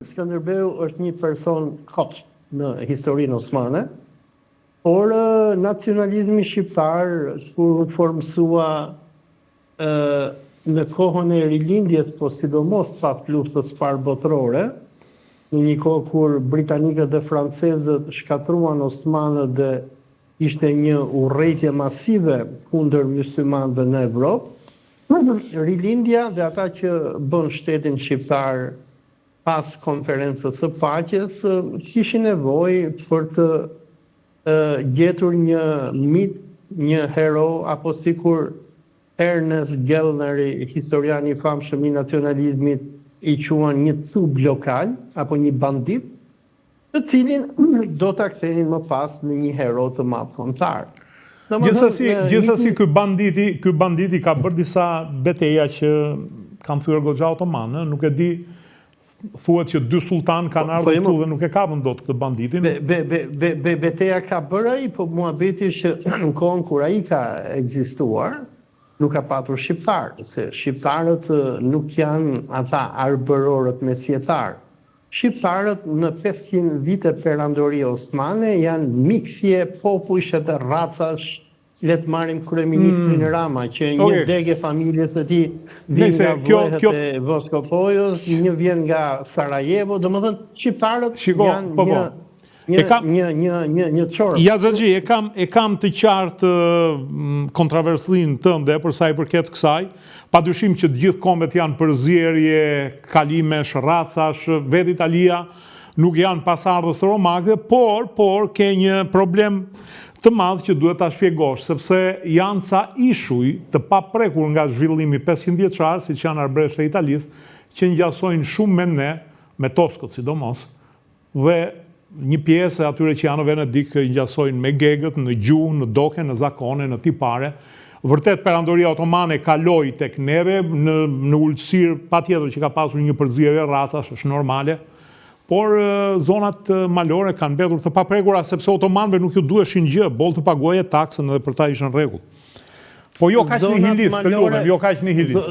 Skënderbeu është një person kot në historinë osmane, por nacionalizmi shqiptar, kur u formsua në kohën e rilindjes, po sidomos pas luftës së parë botërore, në një kohë kur britanikët dhe francezët shkatruan osmanët dhe ishte një urrëtie masive kundër myslimanëve në Evropë, rilindja dhe ata që bën shtetin shqiptar pas konferencës së paqes kishin nevojë për të gjetur një mit, një hero, apo sikur Ernest Gellneri, historiani i famshëm i nacionalizmit, i quan një cub lokal apo një bandit, të cilin do ta kthenin më pas në një hero të madh kombëtar. Gjithsesi ky banditi ka bërë disa betejë që kanë thyer goxha otomanë, nuk e di. Thuhet që 2 sultan kanë ardhur këtu dhe nuk e kapën dot këtë banditin. Beteja ka bërë ai, po muhabeti që në kohën kur ai ka ekzistuar, nuk ka patur shqiptar, se shqiptarët nuk janë ata arbërorët mesjetar. Shqiptarët në 500 vite perandori osmane janë miksje popujsh dhe racash. Le të marrim kryeministrin Rama, që një degë familjes së tij vjen nga vlehët e Voskopojos, një vjen nga Sarajevo, domethënë shqiptarët janë një çorë. Jazaxhi, e kam të qartë kontroversinë tënde për sa i përket kësaj. Padyshim që të gjithë kombet janë përzierje, kalimesh, racash, vetë Italia nuk janë pasardhës romake, por ke një problem të madh që duhet ta shpjegosh, sepse janë ca ishuj të paprekur nga zhvillimi 500 vjeçar, siç janë arbresht e Italisë, që ngjasojnë shumë me ne, me Toskët sidomos, dhe një pjesë e atyre që janë në Venedik ngjasojnë me gegët, në gjuhë, në doke, në zakone, në tipare. Vërtet perandoria otomane kaloi tek neve në ulësirë, patjetër që ka pasur një përzierje racash, është normale. Por zonat malore kanë mbetur të paprekura sepse otomanëve nuk ju duheshin gjë, boll të paguaje taksën dhe për ta ishën rregull. Po jo kaq nihilist, të lutem, jo kaq nihilist.